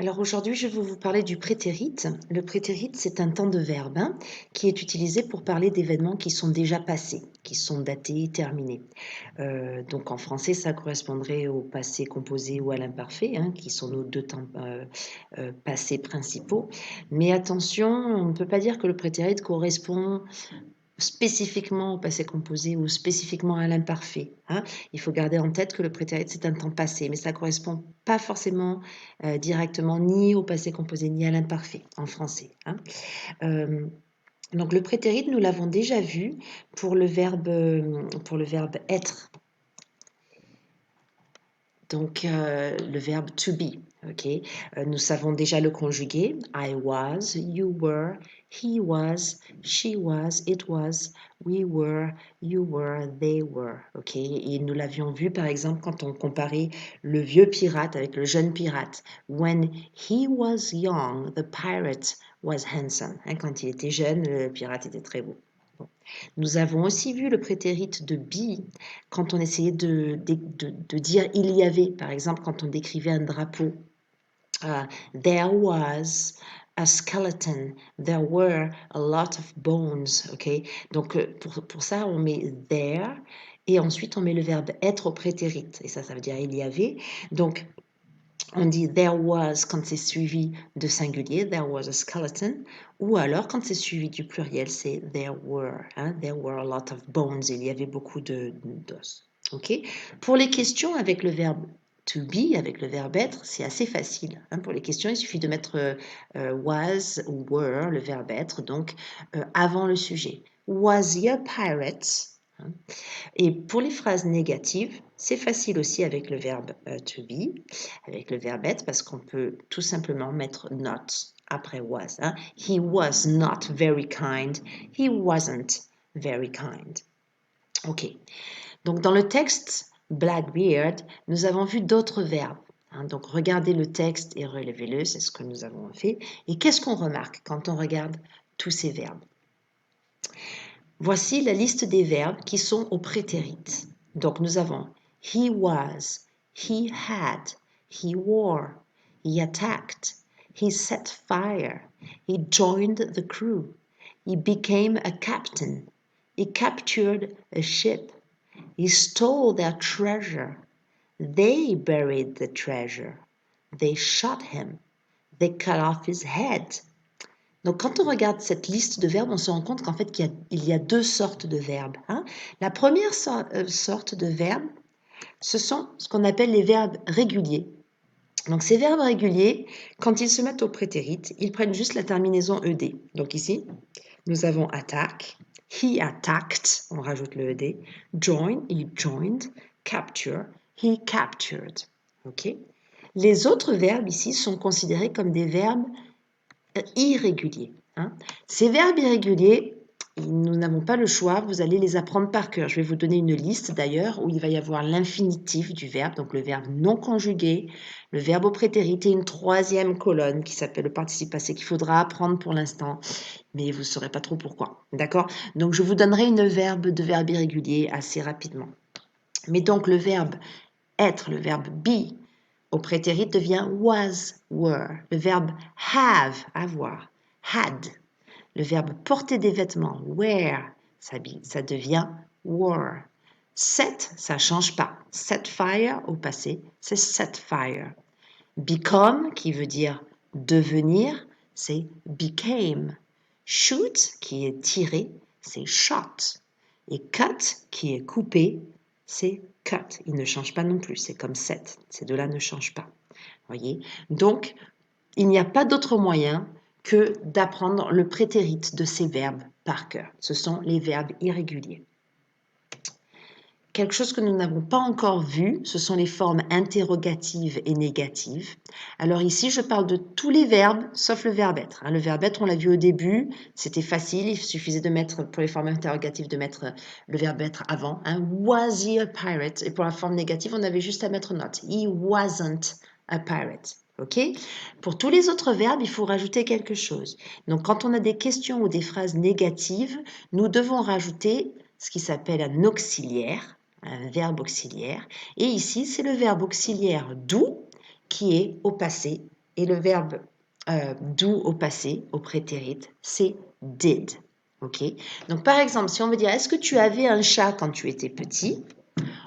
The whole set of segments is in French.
Alors aujourd'hui, je vais vous parler du prétérit. Le prétérit, c'est un temps de verbe qui est utilisé pour parler d'événements qui sont déjà passés, qui sont datés, terminés. Donc en français, ça correspondrait au passé composé ou à l'imparfait, qui sont nos deux temps passés principaux. Mais attention, on ne peut pas dire que le prétérit correspond spécifiquement au passé composé ou spécifiquement à l'imparfait. Il faut garder en tête que le prétérit, c'est un temps passé, mais ça ne correspond pas forcément directement ni au passé composé ni à l'imparfait en français. Donc le prétérit, nous l'avons déjà vu pour le verbe être. Donc le verbe to be. Okay. Nous savons déjà le conjugué. I was, you were, he was, she was, it was, we were, you were, they were. Okay. Et nous l'avions vu par exemple quand on comparait le vieux pirate avec le jeune pirate. When he was young, the pirate was handsome. Quand il était jeune, le pirate était très beau. Nous avons aussi vu le prétérit de be quand on essayait de dire il y avait, par exemple quand on décrivait un drapeau. There was a skeleton, there were a lot of bones. Okay? Donc pour ça, on met there et ensuite on met le verbe être au prétérit. Et ça veut dire il y avait. Donc on dit there was quand c'est suivi de singulier, there was a skeleton, ou alors quand c'est suivi du pluriel, c'est there were. There were a lot of bones, il y avait beaucoup d'os. Okay. Pour les questions avec le verbe to be, avec le verbe être, c'est assez facile. Pour les questions, il suffit de mettre was ou were, le verbe être, donc avant le sujet. Was he a pirate? Et pour les phrases négatives, c'est facile aussi avec le verbe to be, avec le verbe être, parce qu'on peut tout simplement mettre not après was. He was not very kind. He wasn't very kind. OK. Donc dans le texte Blackbeard, nous avons vu d'autres verbes. Donc regardez le texte et relevez-le, c'est ce que nous avons fait. Et qu'est-ce qu'on remarque quand on regarde tous ces verbes? Voici la liste des verbes qui sont au prétérit. Donc nous avons he was, he had, he wore, he attacked, he set fire, he joined the crew, he became a captain, he captured a ship, he stole their treasure, they buried the treasure, they shot him, they cut off his head. Donc, quand on regarde cette liste de verbes, on se rend compte qu'en fait, il y a deux sortes de verbes. La première sorte de verbes, ce sont ce qu'on appelle les verbes réguliers. Donc, ces verbes réguliers, quand ils se mettent au prétérit, ils prennent juste la terminaison ed. Donc ici, nous avons attack, he attacked, on rajoute le ed, join, he joined, capture, he captured. Okay. Les autres verbes ici sont considérés comme des verbes irréguliers. Ces verbes irréguliers, nous n'avons pas le choix, vous allez les apprendre par cœur. Je vais vous donner une liste d'ailleurs où il va y avoir l'infinitif du verbe, donc le verbe non conjugué, le verbe au prétérit et une troisième colonne qui s'appelle le participe passé qu'il faudra apprendre pour l'instant, mais vous ne saurez pas trop pourquoi. D'accord? Donc je vous donnerai une verbe de verbe irrégulier assez rapidement. Mais donc le verbe être, le verbe be, au prétérit devient was, were. Le verbe have, avoir, had. Le verbe porter des vêtements, wear, ça devient wore. Set, ça ne change pas. Set fire au passé, c'est set fire. Become, qui veut dire devenir, c'est became. Shoot, qui est tirer, c'est shot. Et cut, qui est coupé, c'est cut. Il ne change pas non plus, c'est comme set. Ces deux-là ne changent pas. Voyez? Donc, il n'y a pas d'autre moyen que d'apprendre le prétérit de ces verbes par cœur. Ce sont les verbes irréguliers. Quelque chose que nous n'avons pas encore vu, ce sont les formes interrogatives et négatives. Alors ici, je parle de tous les verbes, sauf le verbe être. Le verbe être, on l'a vu au début, c'était facile, il suffisait de mettre, pour les formes interrogatives, de mettre le verbe être avant. Was he a pirate? Et pour la forme négative, on avait juste à mettre not. He wasn't a pirate. Okay? Pour tous les autres verbes, il faut rajouter quelque chose. Donc, quand on a des questions ou des phrases négatives, nous devons rajouter ce qui s'appelle un auxiliaire, un verbe auxiliaire. Et ici, c'est le verbe auxiliaire do qui est au passé et le verbe do au passé, au prétérit, c'est did. Ok? Donc par exemple, si on veut dire est-ce que tu avais un chat quand tu étais petit?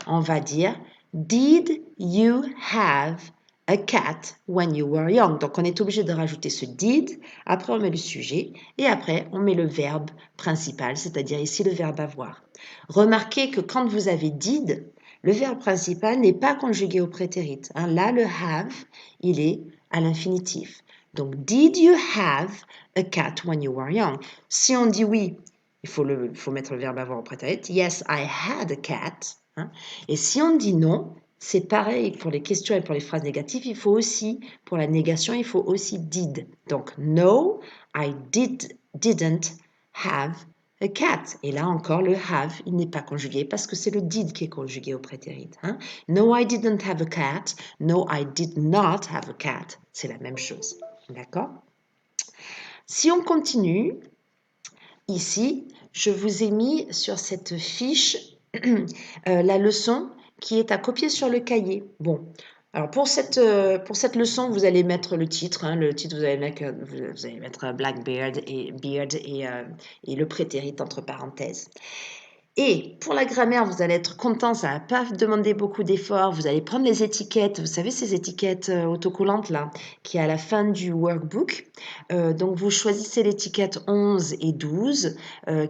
On va dire did you have a cat when you were young? Donc on est obligé de rajouter ce did, après on met le sujet et après on met le verbe principal, c'est-à-dire ici le verbe avoir. Remarquez que quand vous avez did, le verbe principal n'est pas conjugué au prétérit. Hein. Là, le have, il est à l'infinitif. Donc, did you have a cat when you were young? Si on dit oui, il faut mettre le verbe avoir au prétérit. Yes, I had a cat. Hein. Et si on dit non, c'est pareil pour les questions et pour les phrases négatives. Il faut aussi, pour la négation, il faut aussi did. Donc, no, I didn't have a cat. Et là encore, le have, il n'est pas conjugué parce que c'est le did qui est conjugué au prétérit. Hein? No, I didn't have a cat. No, I did not have a cat. C'est la même chose. D'accord? Si on continue, ici, je vous ai mis sur cette fiche la leçon qui est à copier sur le cahier. Bon, alors pour cette leçon, vous allez mettre le titre. Hein, le titre, vous allez mettre Blackbeard et beard et le prétérit entre parenthèses. Et pour la grammaire, vous allez être content, ça ne va pas demander beaucoup d'efforts. Vous allez prendre les étiquettes, vous savez ces étiquettes autocollantes là, qui est à la fin du workbook. Donc vous choisissez l'étiquette 11 et 12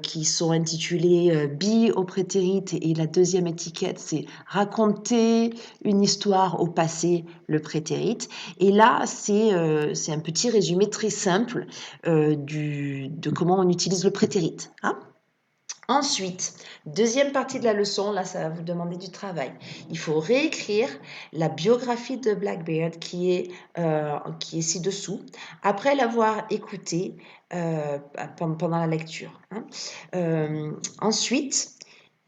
qui sont intitulées be au prétérit et la deuxième étiquette c'est raconter une histoire au passé, le prétérit. Et là, c'est un petit résumé très simple de comment on utilise le prétérit. Hein? Ensuite, deuxième partie de la leçon, là ça va vous demander du travail. Il faut réécrire la biographie de Blackbeard qui est ci-dessous, après l'avoir écouté pendant la lecture. Hein. Ensuite,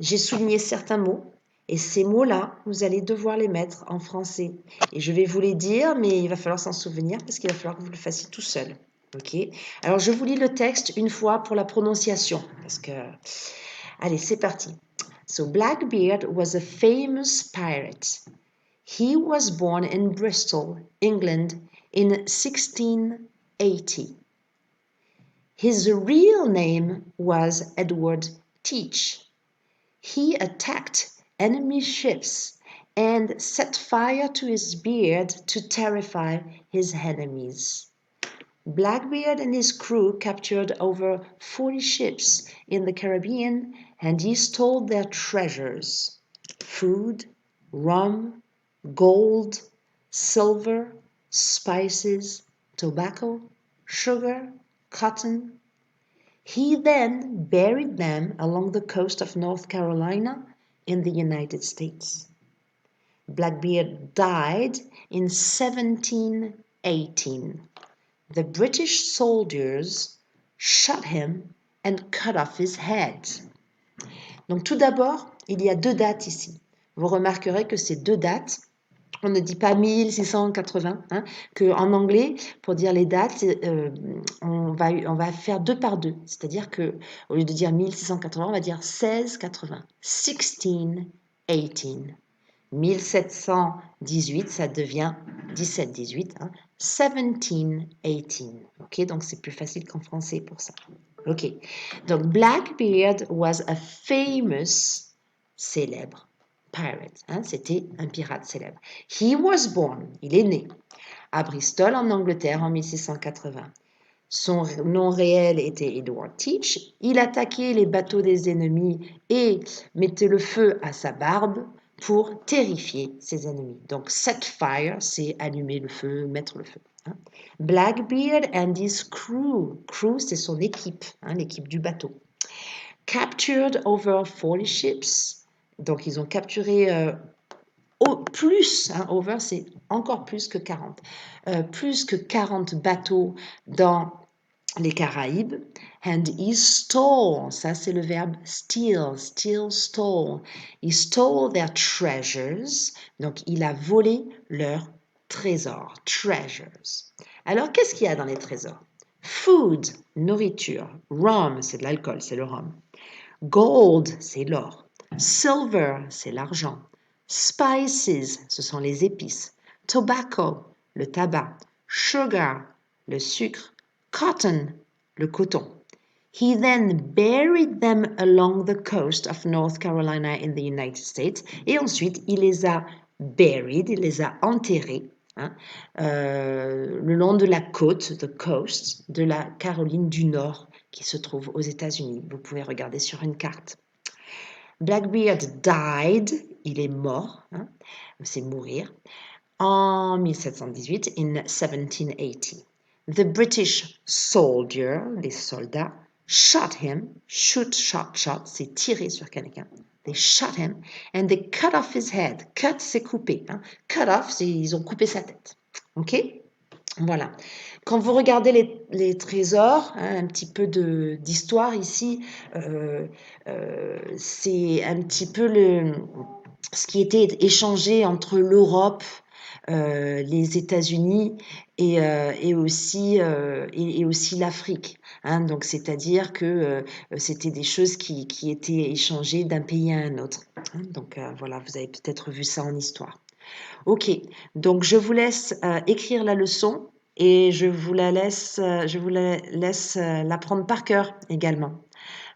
j'ai souligné certains mots et ces mots-là, vous allez devoir les mettre en français. Et je vais vous les dire, mais il va falloir s'en souvenir parce qu'il va falloir que vous le fassiez tout seul. Ok. Alors, je vous lis le texte une fois pour la prononciation. Parce que... Allez, c'est parti. So, Blackbeard was a famous pirate. He was born in Bristol, England, in 1680. His real name was Edward Teach. He attacked enemy ships and set fire to his beard to terrify his enemies. Blackbeard and his crew captured over 40 ships in the Caribbean and he stole their treasures: food, rum, gold, silver, spices, tobacco, sugar, cotton. He then buried them along the coast of North Carolina in the United States. Blackbeard died in 1718. The British soldiers shot him and cut off his head. Donc tout d'abord, il y a deux dates ici. Vous remarquerez que ces deux dates, on ne dit pas 1680, hein, qu'en anglais, pour dire les dates, on va faire deux par deux. C'est-à-dire que au lieu de dire 1680, on va dire 1680. 1618. 1718, ça devient 1718. Hein. 1718. Ok, donc c'est plus facile qu'en français pour ça. Ok, donc Blackbeard was a famous, célèbre, pirate. Hein, c'était un pirate célèbre. He was born, il est né à Bristol en Angleterre en 1680. Son nom réel était Edward Teach. Il attaquait les bateaux des ennemis et mettait le feu à sa barbe pour terrifier ses ennemis. Donc, set fire, c'est allumer le feu, mettre le feu. Hein. Blackbeard and his crew. Crew, c'est son équipe, hein, l'équipe du bateau. Captured over 40 ships. Donc, ils ont capturé plus, hein, over, c'est encore plus que 40. Plus que 40 bateaux dans les Caraïbes. And he stole, ça c'est le verbe steal, steal, stole. He stole their treasures, donc il a volé leurs trésors, treasures. Alors qu'est-ce qu'il y a dans les trésors? Food, nourriture. Rum, c'est de l'alcool, c'est le rhum. Gold, c'est l'or. Silver, c'est l'argent. Spices, ce sont les épices. Tobacco, le tabac. sugar, le sucre, cotton, le coton. He then buried them along the coast of North Carolina in the United States. Et ensuite, il les a buried, il les a enterrés le long de la côte, the coast, de la Caroline du Nord, qui se trouve aux États-Unis. Vous pouvez regarder sur une carte. Blackbeard died, il est mort, c'est mourir, en 1718, in 1780. The British soldier, les soldats, shot him, shoot, shot, c'est tirer sur quelqu'un. They shot him and they cut off his head. Cut, c'est couper. Cut off, c'est ils ont coupé sa tête. Ok? Voilà. Quand vous regardez les trésors, un petit peu d'histoire ici, c'est un petit peu ce qui était échangé entre l'Europe, les États-Unis et aussi l'Afrique. Donc, c'est-à-dire que c'était des choses qui étaient échangées d'un pays à un autre. Donc, voilà, vous avez peut-être vu ça en histoire. Ok, donc je vous laisse écrire la leçon et je vous la laisse l'apprendre par cœur également.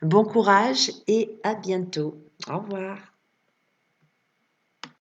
Bon courage et à bientôt. Au revoir.